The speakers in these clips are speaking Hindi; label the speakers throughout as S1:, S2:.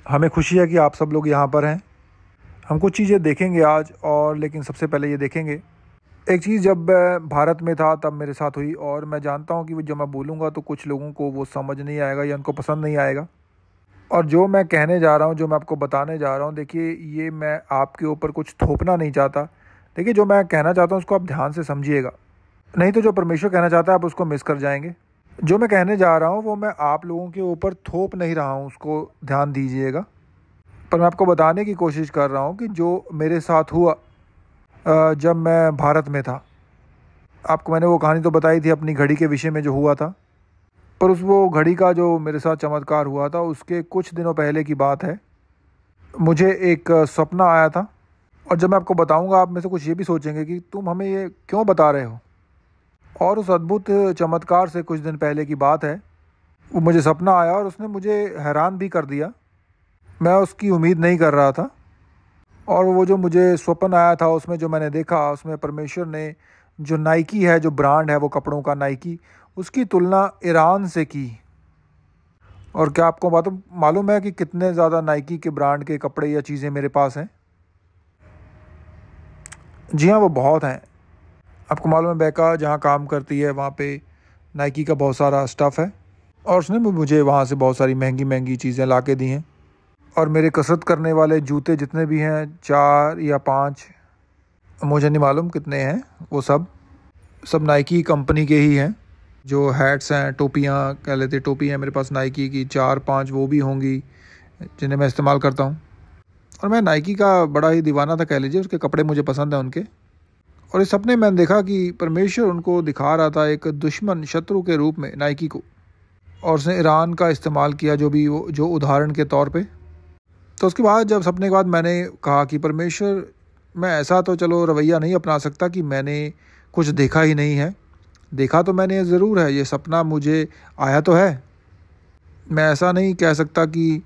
S1: हमें खुशी है कि आप सब लोग यहाँ पर हैं। हम कुछ चीज़ें देखेंगे आज, और लेकिन सबसे पहले ये देखेंगे एक चीज़ जब मैं भारत में था तब मेरे साथ हुई, और मैं जानता हूँ कि जब मैं बोलूँगा तो कुछ लोगों को वो समझ नहीं आएगा या उनको पसंद नहीं आएगा। और जो मैं कहने जा रहा हूँ, जो मैं आपको बताने जा रहा हूँ, देखिए ये मैं आपके ऊपर कुछ थोपना नहीं चाहता। देखिए जो मैं कहना चाहता हूँ उसको आप ध्यान से समझिएगा, नहीं तो जो परमेश्वर कहना चाहता है आप उसको मिस कर जाएंगे। जो मैं कहने जा रहा हूँ वो मैं आप लोगों के ऊपर थोप नहीं रहा हूँ, उसको ध्यान दीजिएगा। पर मैं आपको बताने की कोशिश कर रहा हूँ कि जो मेरे साथ हुआ जब मैं भारत में था। आपको मैंने वो कहानी तो बताई थी अपनी घड़ी के विषय में जो हुआ था, पर उस वो घड़ी का जो मेरे साथ चमत्कार हुआ था उसके कुछ दिनों पहले की बात है। मुझे एक सपना आया था, और जब मैं आपको बताऊंगा आप में से कुछ ये भी सोचेंगे कि तुम हमें ये क्यों बता रहे हो। और उस अद्भुत चमत्कार से कुछ दिन पहले की बात है। वो मुझे सपना आया और उसने मुझे हैरान भी कर दिया। मैं उसकी उम्मीद नहीं कर रहा था, और वो जो मुझे स्वप्न आया था उसमें जो मैंने देखा, उसमें परमेश्वर ने जो नाइकी है, जो ब्रांड है वो कपड़ों का नाइकी, उसकी तुलना ईरान से की। और क्या आपको बात मालूम है कि कितने ज़्यादा नाइकी के ब्रांड के कपड़े या चीज़ें मेरे पास हैं? जी हाँ, वो बहुत हैं। आपको मालूम है बेका जहाँ काम करती है वहाँ पे नाइकी का बहुत सारा स्टफ़ है, और उसने भी मुझे वहाँ से बहुत सारी महंगी महंगी चीज़ें ला के दी हैं। और मेरे कसरत करने वाले जूते जितने भी हैं, 4 या 5, मुझे नहीं मालूम कितने हैं, वो सब नाइकी कंपनी के ही हैं। जो हैट्स हैं, टोपियाँ कह लेते, टोपी हैं मेरे पास नाइकी की 4-5 वो भी होंगी जिन्हें मैं इस्तेमाल करता हूँ। और मैं नाइकी का बड़ा ही दीवाना था कह लीजिए, उसके कपड़े मुझे पसंद हैं उनके। और इस सपने मैंने देखा कि परमेश्वर उनको दिखा रहा था एक दुश्मन, शत्रु के रूप में नाइकी को, और उसने ईरान का इस्तेमाल किया जो भी वो जो उदाहरण के तौर पे। तो उसके बाद जब सपने के बाद मैंने कहा कि परमेश्वर, मैं ऐसा तो चलो रवैया नहीं अपना सकता कि मैंने कुछ देखा ही नहीं है। देखा तो मैंने ज़रूर है, ये सपना मुझे आया तो है। मैं ऐसा नहीं कह सकता कि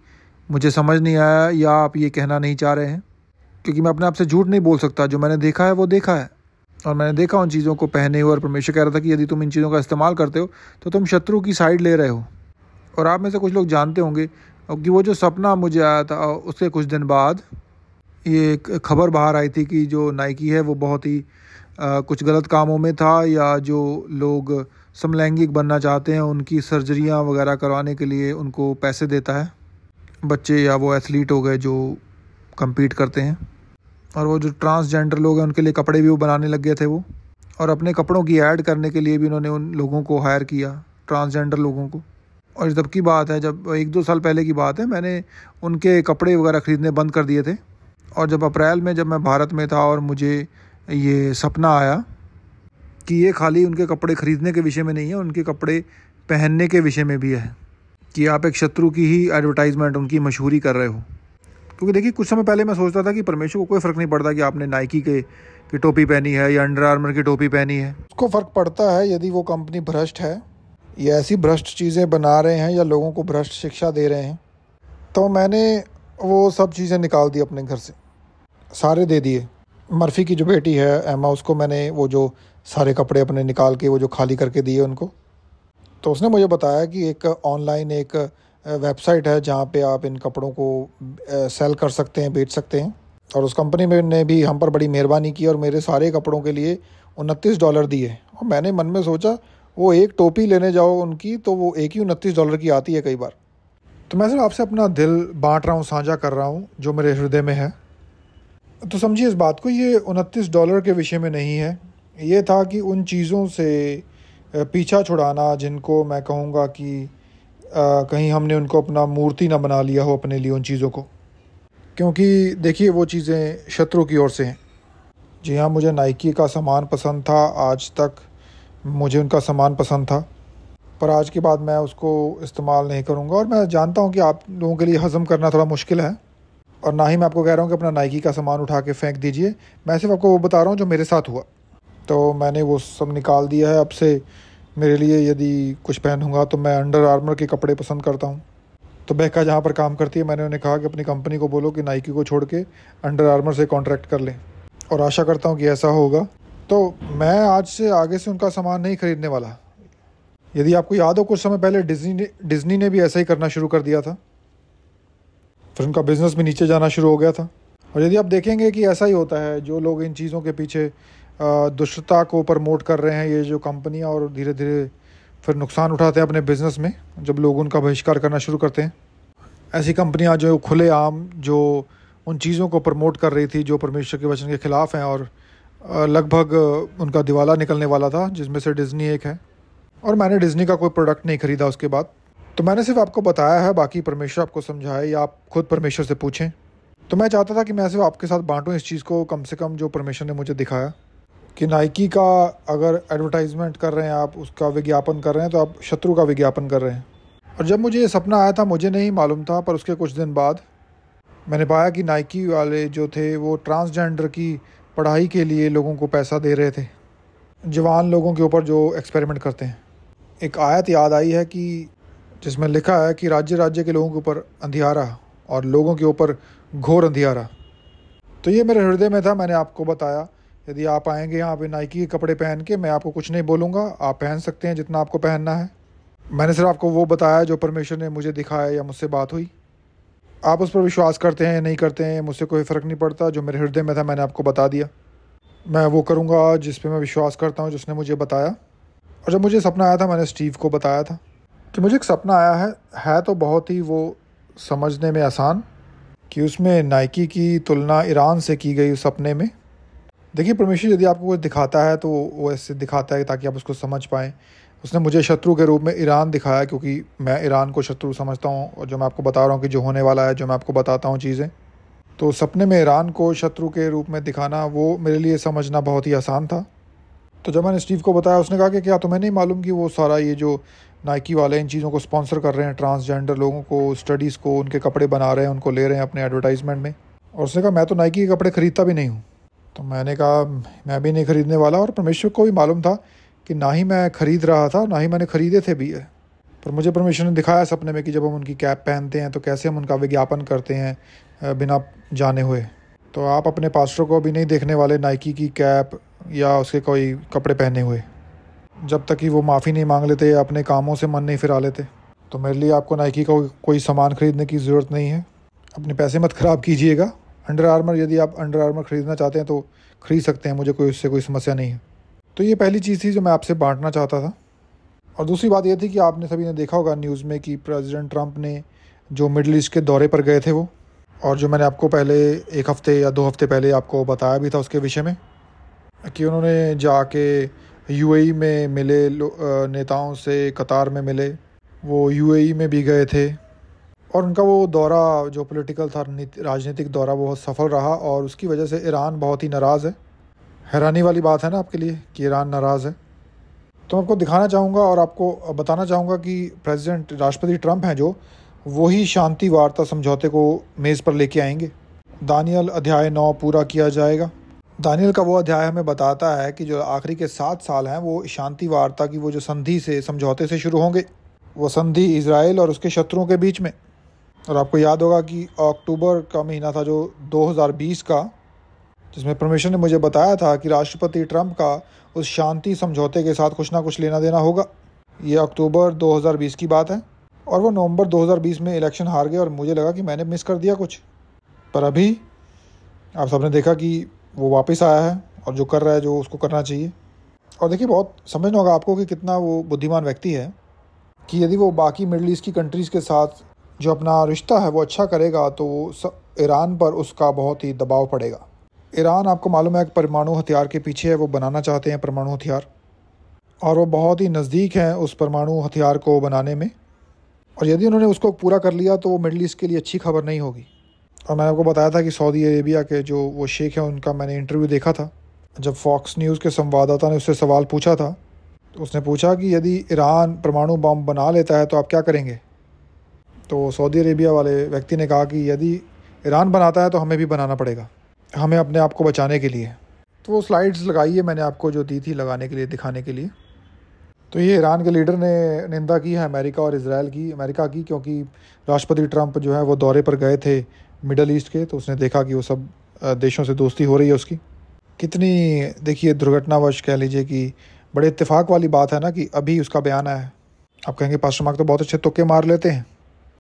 S1: मुझे समझ नहीं आया या आप ये कहना नहीं चाह रहे हैं, क्योंकि मैं अपने आप से झूठ नहीं बोल सकता। जो मैंने देखा है वो देखा है, और मैंने देखा उन चीज़ों को पहने हुए। और परमेश्वर कह रहा था कि यदि तुम इन चीज़ों का इस्तेमाल करते हो तो तुम शत्रु की साइड ले रहे हो। और आप में से कुछ लोग जानते होंगे कि वो जो सपना मुझे आया था उसके कुछ दिन बाद ये एक खबर बाहर आई थी कि जो नाइकी है वो बहुत ही कुछ गलत कामों में था, या जो लोग समलैंगिक बनना चाहते हैं उनकी सर्जरियां वगैरह करवाने के लिए उनको पैसे देता है। बच्चे या वो एथलीट हो गए जो compete करते हैं, और वो जो ट्रांसजेंडर लोग हैं उनके लिए कपड़े भी वो बनाने लग गए थे वो। और अपने कपड़ों की ऐड करने के लिए भी उन्होंने उन लोगों को हायर किया, ट्रांसजेंडर लोगों को। और जब की बात है, जब 1-2 साल पहले की बात है, मैंने उनके कपड़े वगैरह ख़रीदने बंद कर दिए थे। और जब अप्रैल में जब मैं भारत में था और मुझे ये सपना आया कि ये खाली उनके कपड़े ख़रीदने के विषय में नहीं है, उनके कपड़े पहनने के विषय में भी है, कि आप एक शत्रु की ही एडवर्टाइजमेंट, उनकी मशहूरी कर रहे हो। क्योंकि देखिए कुछ समय पहले मैं सोचता था कि परमेश्वर को कोई फ़र्क नहीं पड़ता कि आपने नाइकी की टोपी पहनी है या अंडर आर्मर की टोपी पहनी है। उसको फ़र्क पड़ता है यदि वो कंपनी भ्रष्ट है, या ऐसी भ्रष्ट चीज़ें बना रहे हैं, या लोगों को भ्रष्ट शिक्षा दे रहे हैं। तो मैंने वो सब चीज़ें निकाल दी अपने घर से, सारे दे दिए। मर्फ़ी की जो बेटी है एमा, उसको मैंने वो जो सारे कपड़े अपने निकाल के वो जो खाली करके दिए उनको। तो उसने मुझे बताया कि एक ऑनलाइन एक वेबसाइट है जहाँ पे आप इन कपड़ों को सेल कर सकते हैं, बेच सकते हैं। और उस कंपनी में ने भी हम पर बड़ी मेहरबानी की और मेरे सारे कपड़ों के लिए $29 दिए। और मैंने मन में सोचा, वो एक टोपी लेने जाओ उनकी तो वो एक ही $29 की आती है कई बार। तो मैं सिर्फ आपसे अपना दिल बांट रहा हूँ, साझा कर रहा हूँ जो मेरे हृदय में है। तो समझिए इस बात को, ये $29 के विषय में नहीं है। ये था कि उन चीज़ों से पीछा छुड़ाना जिनको मैं कहूँगा कि कहीं हमने उनको अपना मूर्ति ना बना लिया हो अपने लिए उन चीज़ों को। क्योंकि देखिए वो चीज़ें शत्रु की ओर से हैं। जी हाँ, मुझे नाइकी का सामान पसंद था, आज तक मुझे उनका सामान पसंद था, पर आज के बाद मैं उसको इस्तेमाल नहीं करूँगा। और मैं जानता हूँ कि आप लोगों के लिए हज़म करना थोड़ा मुश्किल है, और ना ही मैं आपको कह रहा हूँ कि अपना नाइकी का सामान उठा के फेंक दीजिए। मैं सिर्फ आपको वो बता रहा हूँ जो मेरे साथ हुआ। तो मैंने वो सब निकाल दिया है। अब से मेरे लिए यदि कुछ पहनूंगा तो मैं अंडर आर्मर के कपड़े पसंद करता हूँ। तो बेका जहाँ पर काम करती है, मैंने उन्हें कहा कि अपनी कंपनी को बोलो कि नाइकी को छोड़ के अंडर आर्मर से कॉन्ट्रैक्ट कर लें, और आशा करता हूँ कि ऐसा होगा। तो मैं आज से आगे से उनका सामान नहीं खरीदने वाला। यदि आपको याद हो, कुछ समय पहले डिज़नी ने भी ऐसा ही करना शुरू कर दिया था। फिर उनका बिज़नेस भी नीचे जाना शुरू हो गया था। और यदि आप देखेंगे कि ऐसा ही होता है, जो लोग इन चीज़ों के पीछे दुष्टता को प्रमोट कर रहे हैं, ये जो कंपनियां, और धीरे धीरे फिर नुकसान उठाते हैं अपने बिज़नेस में जब लोग उनका बहिष्कार करना शुरू करते हैं। ऐसी कंपनियां जो खुलेआम जो उन चीज़ों को प्रमोट कर रही थी जो परमेश्वर के वचन के ख़िलाफ़ हैं, और लगभग उनका दिवाला निकलने वाला था, जिसमें से डिज़नी एक है। और मैंने डिज़नी का कोई प्रोडक्ट नहीं ख़रीदा उसके बाद। तो मैंने सिर्फ आपको बताया है, बाकी परमेश्वर आपको समझाए या आप खुद परमेश्वर से पूछें। तो मैं चाहता था कि मैं सिर्फ आपके साथ बांटूं इस चीज़ को, कम से कम जो परमेश्वर ने मुझे दिखाया, कि नाइकी का अगर एडवर्टाइजमेंट कर रहे हैं आप, उसका विज्ञापन कर रहे हैं, तो आप शत्रु का विज्ञापन कर रहे हैं। और जब मुझे ये सपना आया था, मुझे नहीं मालूम था, पर उसके कुछ दिन बाद मैंने पाया कि नाइकी वाले जो थे वो ट्रांसजेंडर की पढ़ाई के लिए लोगों को पैसा दे रहे थे, जवान लोगों के ऊपर जो एक्सपेरिमेंट करते हैं। एक आयत याद आई है कि जिसमें लिखा है कि राज्य राज्य के लोगों के ऊपर अंधियारा और लोगों के ऊपर घोर अंधियारा। तो ये मेरे हृदय में था, मैंने आपको बताया। यदि आप आएंगे यहाँ पे नाइकी के कपड़े पहन के, मैं आपको कुछ नहीं बोलूँगा, आप पहन सकते हैं जितना आपको पहनना है। मैंने सिर्फ आपको वो बताया जो परमेश्वर ने मुझे दिखाया या मुझसे बात हुई। आप उस पर विश्वास करते हैं या नहीं करते हैं, मुझसे कोई फ़र्क नहीं पड़ता। जो मेरे हृदय में था मैंने आपको बता दिया। मैं वो करूँगा जिस पे मैं विश्वास करता हूँ, जिसने मुझे बताया। और जब मुझे सपना आया था, मैंने स्टीव को बताया था कि मुझे एक सपना आया है तो बहुत ही वो समझने में आसान, कि उसमें नाइकी की तुलना ईरान से की गई उस सपने में। देखिए, परमेश्वर यदि आपको कुछ दिखाता है तो वो ऐसे दिखाता है ताकि आप उसको समझ पाएँ। उसने मुझे शत्रु के रूप में ईरान दिखाया, क्योंकि मैं ईरान को शत्रु समझता हूँ। और जो मैं आपको बता रहा हूँ कि जो होने वाला है, जो मैं आपको बताता हूँ चीज़ें, तो सपने में ईरान को शत्रु के रूप में दिखाना, वो मेरे लिए समझना बहुत ही आसान था। तो जब मैंने स्टीव को बताया, उसने कहा कि क्या तुम्हें नहीं मालूम कि वो सारा ये जो नाइकी वाले इन चीज़ों को स्पॉन्सर कर रहे हैं, ट्रांसजेंडर लोगों को, स्टडीज़ को, उनके कपड़े बना रहे हैं, उनको ले रहे हैं अपने एडवर्टाइजमेंट में। और उसने कहा मैं तो नाइकी के कपड़े ख़रीदता भी नहीं हूँ। तो मैंने कहा मैं भी नहीं ख़रीदने वाला। और परमेश्वर को भी मालूम था कि ना ही मैं ख़रीद रहा था, ना ही मैंने ख़रीदे थे भी है। पर मुझे परमेश्वर ने दिखाया सपने में कि जब हम उनकी कैप पहनते हैं तो कैसे हम उनका विज्ञापन करते हैं बिना जाने हुए। तो आप अपने पास्टर को भी नहीं देखने वाले नाइकी की कैप या उसके कोई कपड़े पहने हुए, जब तक कि वो माफ़ी नहीं मांग लेते या अपने कामों से मन नहीं फिरा लेते। तो मेरे लिए आपको नाइकी का कोई सामान ख़रीदने की ज़रूरत नहीं है। अपने पैसे मत ख़राब कीजिएगा। अंडर आर्मर, यदि आप अंडर आर्मर ख़रीदना चाहते हैं तो ख़रीद सकते हैं, मुझे उससे कोई समस्या नहीं है। तो ये पहली चीज़ थी जो मैं आपसे बांटना चाहता था। और दूसरी बात ये थी कि आपने सभी ने देखा होगा न्यूज़ में कि प्रेसिडेंट ट्रंप ने जो मिडल ईस्ट के दौरे पर गए थे वो, और जो मैंने आपको पहले 1 हफ़्ते या 2 हफ़्ते पहले आपको बताया भी था उसके विषय में, कि उन्होंने जाके यूएई में मिले नेताओं से, कतार में मिले, वो यूएई में भी गए थे। और उनका वो दौरा जो पॉलिटिकल था, राजनीतिक दौरा, बहुत सफल रहा। और उसकी वजह से ईरान बहुत ही नाराज़ है। हैरानी वाली बात है ना आपके लिए कि ईरान नाराज़ है। तो मैं आपको दिखाना चाहूँगा और आपको बताना चाहूँगा कि राष्ट्रपति ट्रंप हैं जो, वही शांति वार्ता समझौते को मेज़ पर लेके आएंगे। दानियल अध्याय 9 पूरा किया जाएगा। दानियल का वो अध्याय हमें बताता है कि जो आखिरी के 7 साल हैं वो शांति वार्ता की, वो जो संधि से, समझौते से शुरू होंगे। वो संधि इज़राइल और उसके शत्रुओं के बीच में। और आपको याद होगा कि अक्टूबर का महीना था जो 2020 का, जिसमें परमेश्वर ने मुझे बताया था कि राष्ट्रपति ट्रंप का उस शांति समझौते के साथ कुछ ना कुछ लेना देना होगा। ये अक्टूबर 2020 की बात है। और वो नवंबर 2020 में इलेक्शन हार गए और मुझे लगा कि मैंने मिस कर दिया कुछ। पर अभी आप सबने देखा कि वो वापस आया है और जो कर रहा है, जो उसको करना चाहिए। और देखिए, बहुत समझना होगा आपको कि कितना वो बुद्धिमान व्यक्ति है, कि यदि वो बाकी मिडल ईस्ट की कंट्रीज़ के साथ जो अपना रिश्ता है वो अच्छा करेगा तो ईरान पर उसका बहुत ही दबाव पड़ेगा। ईरान, आपको मालूम है, एक परमाणु हथियार के पीछे है। वो बनाना चाहते हैं परमाणु हथियार, और वो बहुत ही नज़दीक हैं उस परमाणु हथियार को बनाने में। और यदि उन्होंने उसको पूरा कर लिया तो वो मिडल ईस्ट के लिए अच्छी खबर नहीं होगी। और मैंने आपको बताया था कि सऊदी अरेबिया के जो वो शेख हैं, उनका मैंने इंटरव्यू देखा था। जब फॉक्स न्यूज़ के संवाददाता ने उससे सवाल पूछा था, तो उसने पूछा कि यदि ईरान परमाणु बम बना लेता है तो आप क्या करेंगे। तो सऊदी अरेबिया वाले व्यक्ति ने कहा कि यदि ईरान बनाता है तो हमें भी बनाना पड़ेगा, हमें अपने आप को बचाने के लिए। तो वो स्लाइड्स लगाई है मैंने आपको जो दी थी लगाने के लिए, दिखाने के लिए। तो ये ईरान के लीडर ने निंदा की है अमेरिका और इजराइल की, अमेरिका की, क्योंकि राष्ट्रपति ट्रंप जो है वो दौरे पर गए थे मिडल ईस्ट के। तो उसने देखा कि वो सब देशों से दोस्ती हो रही है उसकी। कितनी, देखिए, दुर्घटनावश कह लीजिए कि बड़े इत्तेफाक वाली बात है ना कि अभी उसका बयान आया है। आप कहेंगे पास्टर मार्क तो बहुत अच्छे तुक्के मार लेते हैं।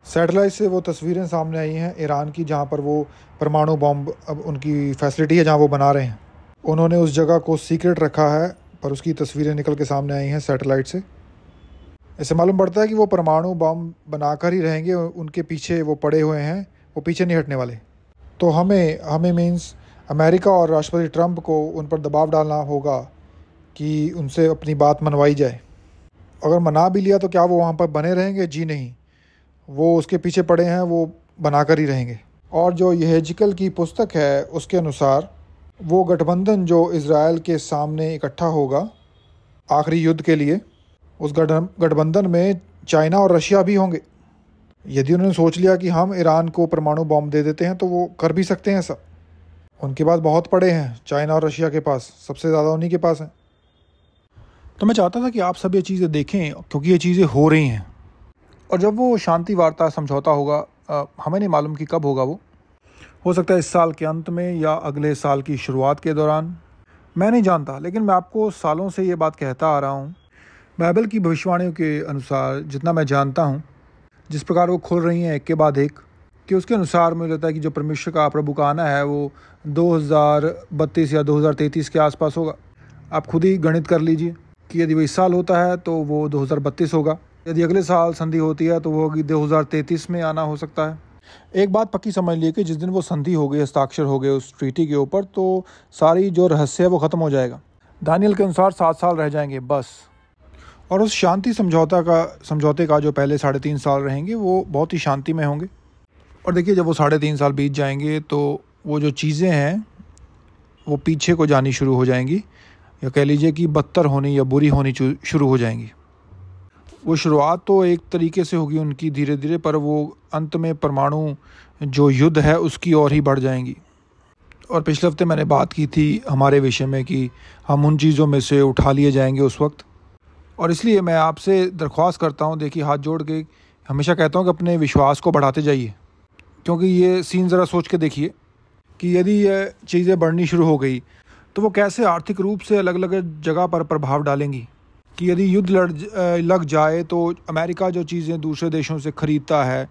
S1: सैटेलाइट से वो तस्वीरें सामने आई हैं ईरान की, जहाँ पर वो परमाणु बॉम्ब, अब उनकी फैसिलिटी है जहाँ वो बना रहे हैं। उन्होंने उस जगह को सीक्रेट रखा है, पर उसकी तस्वीरें निकल के सामने आई हैं सैटेलाइट से। इससे मालूम पड़ता है कि वो परमाणु बम बनाकर ही रहेंगे, उनके पीछे वो पड़े हुए हैं, वो पीछे नहीं हटने वाले। तो हमें मीन्स अमेरिका और राष्ट्रपति ट्रंप को उन पर दबाव डालना होगा कि उनसे अपनी बात मनवाई जाए। अगर मना भी लिया तो क्या वो वहाँ पर बने रहेंगे? जी नहीं, वो उसके पीछे पड़े हैं, वो बनाकर ही रहेंगे। और जो यहेजकल की पुस्तक है उसके अनुसार वो गठबंधन जो इज़राइल के सामने इकट्ठा होगा आखिरी युद्ध के लिए, उस गठबंधन में चाइना और रशिया भी होंगे। यदि उन्होंने सोच लिया कि हम ईरान को परमाणु बॉम्ब दे देते हैं तो वो कर भी सकते हैं ऐसा। उनके पास बहुत पड़े हैं, चाइना और रशिया के पास सबसे ज़्यादा उन्हीं के पास हैं। तो मैं चाहता था कि आप सब ये चीज़ें देखें, क्योंकि ये चीज़ें हो रही हैं। और जब वो शांति वार्ता समझौता होगा, हमें नहीं मालूम कि कब होगा। वो हो सकता है इस साल के अंत में या अगले साल की शुरुआत के दौरान, मैं नहीं जानता। लेकिन मैं आपको सालों से ये बात कहता आ रहा हूँ, बाइबल की भविष्यवाणियों के अनुसार जितना मैं जानता हूँ, जिस प्रकार वो खुल रही हैं एक के बाद एक, कि उसके अनुसार मुझे लगता है कि जो परमेश्वर का प्रभु का आना है वो 2032 या 2033 के आसपास होगा। आप खुद ही गणित कर लीजिए कि यदि वो इस साल होता है तो वो 2032 होगा, यदि अगले साल संधि होती है तो वो होगी 2033 में आना हो सकता है। एक बात पक्की समझ लिए कि जिस दिन वो संधि हो गई, हस्ताक्षर हो गए उस ट्रीटी के ऊपर, तो सारी जो रहस्य है वो ख़त्म हो जाएगा। दानियल के अनुसार 7 साल रह जाएंगे बस। और उस शांति समझौते का जो पहले 3.5 साल रहेंगे वो बहुत ही शांति में होंगे। और देखिए, जब वो 3.5 साल बीत जाएंगे तो वो जो चीज़ें हैं वो पीछे को जानी शुरू हो जाएंगी, या कह लीजिए कि बदतर होनी या बुरी होनी शुरू हो जाएंगी। वो शुरुआत तो एक तरीके से होगी उनकी धीरे धीरे, पर वो अंत में परमाणु जो युद्ध है उसकी ओर ही बढ़ जाएंगी। और पिछले हफ्ते मैंने बात की थी हमारे विषय में कि हम उन चीज़ों में से उठा लिए जाएंगे उस वक्त। और इसलिए मैं आपसे दरख्वास्त करता हूँ, देखिए हाथ जोड़ के हमेशा कहता हूँ कि अपने विश्वास को बढ़ाते जाइए, क्योंकि ये सीन ज़रा सोच के देखिए कि यदि ये चीज़ें बढ़नी शुरू हो गई तो वो कैसे आर्थिक रूप से अलग अलग जगह पर प्रभाव डालेंगी। कि यदि युद्ध लग जाए तो अमेरिका जो चीज़ें दूसरे देशों से ख़रीदता है,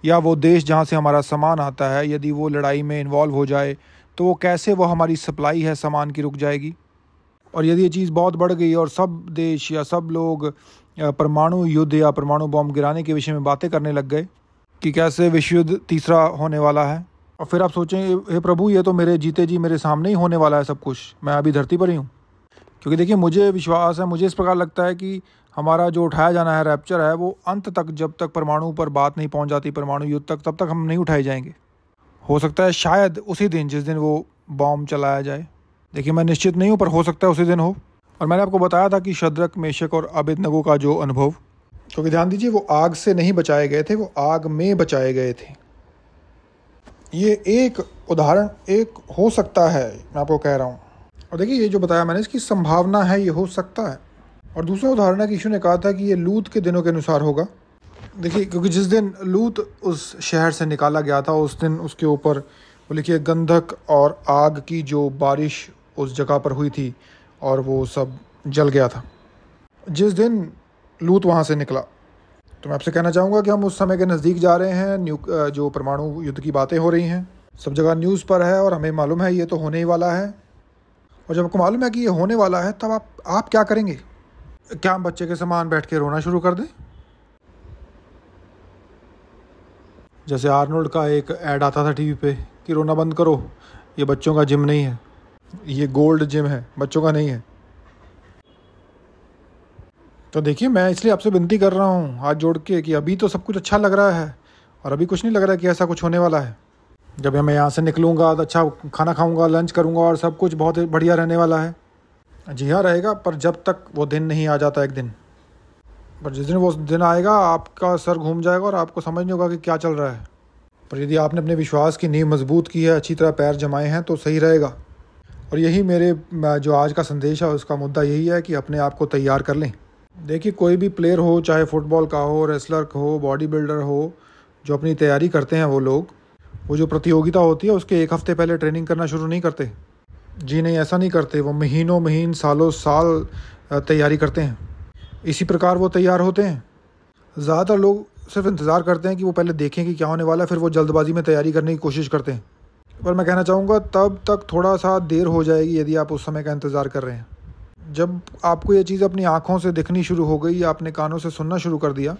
S1: या वो देश जहाँ से हमारा सामान आता है, यदि वो लड़ाई में इन्वॉल्व हो जाए तो वो कैसे वो हमारी सप्लाई है सामान की रुक जाएगी। और यदि ये चीज़ बहुत बढ़ गई और सब देश या सब लोग परमाणु युद्ध या परमाणु बॉम्ब गिराने के विषय में बातें करने लग गए कि कैसे विश्व युद्ध तीसरा होने वाला है, और फिर आप सोचें, हे प्रभु, ये तो मेरे जीते जी मेरे सामने ही होने वाला है सब कुछ, मैं अभी धरती पर ही हूँ। क्योंकि देखिए, मुझे विश्वास है, मुझे इस प्रकार लगता है कि हमारा जो उठाया जाना है रैप्चर है वो अंत तक, जब तक परमाणु पर बात नहीं पहुँच जाती परमाणु युद्ध तक, तब तक हम नहीं उठाए जाएंगे। हो सकता है शायद उसी दिन जिस दिन वो बॉम्ब चलाया जाए, देखिए मैं निश्चित नहीं हूँ, पर हो सकता है उसी दिन हो। और मैंने आपको बताया था कि शद्रक, मेशक और अबेदनगो का जो अनुभव, क्योंकि ध्यान दीजिए वो आग से नहीं बचाए गए थे, वो आग में बचाए गए थे। ये एक उदाहरण एक हो सकता है, मैं आपको कह रहा हूँ। और देखिए, ये जो बताया मैंने इसकी संभावना है, ये हो सकता है। और दूसरा उदाहरण है कि यीशु ने कहा था कि ये लूत के दिनों के अनुसार होगा। देखिए, क्योंकि जिस दिन लूत उस शहर से निकाला गया था उस दिन उसके ऊपर वो लिखिए गंधक और आग की जो बारिश उस जगह पर हुई थी और वो सब जल गया था जिस दिन लूत वहाँ से निकला। तो मैं आपसे कहना चाहूँगा कि हम उस समय के नज़दीक जा रहे हैं। जो परमाणु युद्ध की बातें हो रही हैं सब जगह न्यूज़ पर है, और हमें मालूम है ये तो होने ही वाला है। और जब आपको मालूम है कि ये होने वाला है, तब आप क्या करेंगे? क्या हम बच्चे के समान बैठ के रोना शुरू कर दें? जैसे आर्नोल्ड का एक ऐड आता था टीवी पे कि रोना बंद करो, ये बच्चों का जिम नहीं है, ये गोल्ड जिम है, बच्चों का नहीं है। तो देखिए, मैं इसलिए आपसे विनती कर रहा हूँ हाथ जोड़ के कि अभी तो सब कुछ अच्छा लग रहा है, और अभी कुछ नहीं लग रहा कि ऐसा कुछ होने वाला है। जब मैं यहाँ से निकलूँगा तो अच्छा खाना खाऊँगा, लंच करूँगा, और सब कुछ बहुत बढ़िया रहने वाला है। जी हाँ, रहेगा, पर जब तक वो दिन नहीं आ जाता एक दिन। पर जिस दिन वो दिन आएगा आपका सर घूम जाएगा और आपको समझ नहीं होगा कि क्या चल रहा है। पर यदि आपने अपने विश्वास की नींव मजबूत की है, अच्छी तरह पैर जमाए हैं, तो सही रहेगा। और यही मेरे जो आज का संदेश है उसका मुद्दा यही है कि अपने आप को तैयार कर लें। देखिए, कोई भी प्लेयर हो, चाहे फुटबॉल का हो, रेसलर हो, बॉडी बिल्डर हो, जो अपनी तैयारी करते हैं वो लोग, वो जो प्रतियोगिता होती है उसके 1 हफ्ते पहले ट्रेनिंग करना शुरू नहीं करते। जी नहीं, ऐसा नहीं करते। वो महीनों सालों साल तैयारी करते हैं। इसी प्रकार वो तैयार होते हैं। ज़्यादातर लोग सिर्फ इंतज़ार करते हैं कि वो पहले देखें कि क्या होने वाला है, फिर वो जल्दबाजी में तैयारी करने की कोशिश करते हैं। पर मैं कहना चाहूँगा तब तक थोड़ा सा देर हो जाएगी यदि आप उस समय का इंतज़ार कर रहे हैं। जब आपको ये चीज़ अपनी आँखों से दिखनी शुरू हो गई या अपने कानों से सुनना शुरू कर दिया,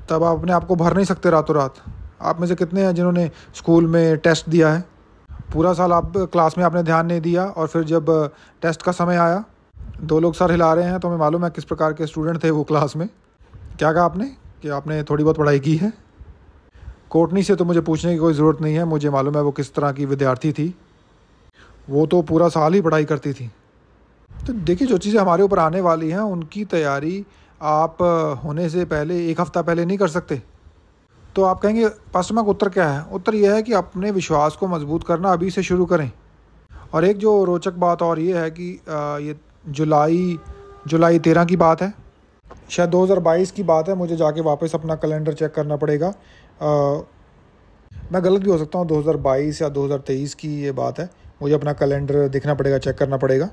S1: तब आप अपने आप को भर नहीं सकते रातों रात। आप में से कितने हैं जिन्होंने स्कूल में टेस्ट दिया है, पूरा साल आप क्लास में आपने ध्यान नहीं दिया, और फिर जब टेस्ट का समय आया 2 लोग सर हिला रहे हैं, तो हमें मालूम है किस प्रकार के स्टूडेंट थे वो क्लास में। क्या कहा आपने कि आपने थोड़ी बहुत पढ़ाई की है? कोटनी से तो मुझे पूछने की कोई ज़रूरत नहीं है, मुझे मालूम है वो किस तरह की विद्यार्थी थी। वो तो पूरा साल ही पढ़ाई करती थी। तो देखिए, जो चीज़ें हमारे ऊपर आने वाली हैं उनकी तैयारी आप होने से पहले 1 हफ़्ता पहले नहीं कर सकते। तो आप कहेंगे पास्टर का उत्तर क्या है? उत्तर यह है कि अपने विश्वास को मजबूत करना अभी से शुरू करें। और एक जो रोचक बात और ये है कि ये जुलाई 13 की बात है, शायद 2022 की बात है। मुझे जाके वापस अपना कैलेंडर चेक करना पड़ेगा। मैं गलत भी हो सकता हूँ, 2022 या 2023 की ये बात है। मुझे अपना कैलेंडर देखना पड़ेगा, चेक करना पड़ेगा।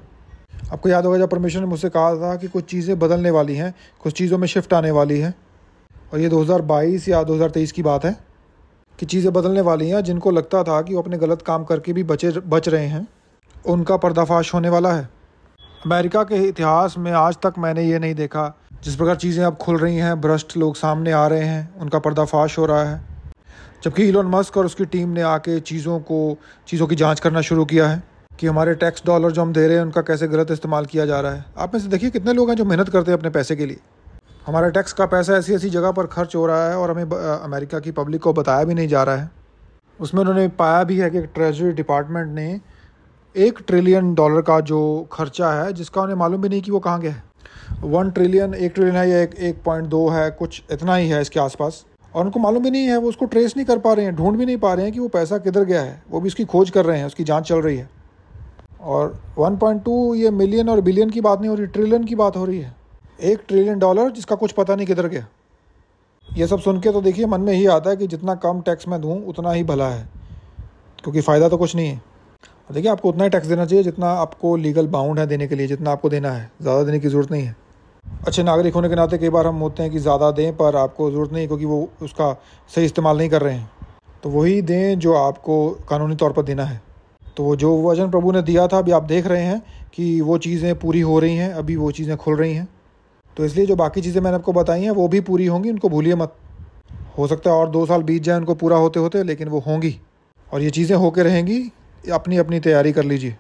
S1: आपको याद होगा जब परमेश्वर ने मुझसे कहा था कि कुछ चीज़ें बदलने वाली हैं, कुछ चीज़ों में शिफ्ट आने वाली है, और ये 2022 या 2023 की बात है कि चीज़ें बदलने वाली हैं। जिनको लगता था कि वो अपने गलत काम करके भी बच रहे हैं, उनका पर्दाफाश होने वाला है। अमेरिका के इतिहास में आज तक मैंने ये नहीं देखा, जिस प्रकार चीज़ें अब खुल रही हैं, भ्रष्ट लोग सामने आ रहे हैं, उनका पर्दाफाश हो रहा है। जबकि इलोन मस्क और उसकी टीम ने आके चीज़ों की जांच करना शुरू किया है कि हमारे टैक्स डॉलर जो हम दे रहे हैं उनका कैसे गलत इस्तेमाल किया जा रहा है। आप में से देखिए कितने लोग हैं जो मेहनत करते हैं अपने पैसे के लिए। हमारा टैक्स का पैसा ऐसी ऐसी जगह पर खर्च हो रहा है और हमें अमेरिका की पब्लिक को बताया भी नहीं जा रहा है। उसमें उन्होंने पाया भी है कि ट्रेजरी डिपार्टमेंट ने $1 ट्रिलियन का जो खर्चा है, जिसका उन्हें मालूम भी नहीं कि वो कहाँ गया है। 1 ट्रिलियन है या 1.2 है, कुछ इतना ही है इसके आसपास, और उनको मालूम भी नहीं है। वो उसको ट्रेस नहीं कर पा रहे हैं, ढूंढ भी नहीं पा रहे हैं कि वो पैसा किधर गया है। वो भी उसकी खोज कर रहे हैं, उसकी जांच चल रही है। और 1.2 ये मिलियन और बिलियन की बात नहीं हो रही, ट्रिलियन की बात हो रही है। $1 ट्रिलियन जिसका कुछ पता नहीं किधर गया। ये सब सुन के तो देखिए मन में ही आता है कि जितना कम टैक्स मैं दूँ उतना ही भला है, क्योंकि फ़ायदा तो कुछ नहीं है। और देखिए, आपको उतना ही टैक्स देना चाहिए जितना आपको लीगल बाउंड है देने के लिए, जितना आपको देना है। ज़्यादा देने की ज़रूरत नहीं है। अच्छे नागरिक होने के नाते कई बार हम होते हैं कि ज़्यादा दें, पर आपको ज़रूरत नहीं, क्योंकि वो उसका सही इस्तेमाल नहीं कर रहे हैं। तो वही दें जो आपको कानूनी तौर पर देना है। तो वो जो वचन प्रभु ने दिया था, अभी आप देख रहे हैं कि वो चीज़ें पूरी हो रही हैं, अभी वो चीज़ें खुल रही हैं। तो इसलिए जो बाकी चीज़ें मैंने आपको बताई हैं वो भी पूरी होंगी, उनको भूलिए मत। हो सकता है और 2 साल बीत जाए उनको पूरा होते होते, लेकिन वो होंगी और ये चीज़ें होके रहेंगी। अपनी अपनी तैयारी कर लीजिए।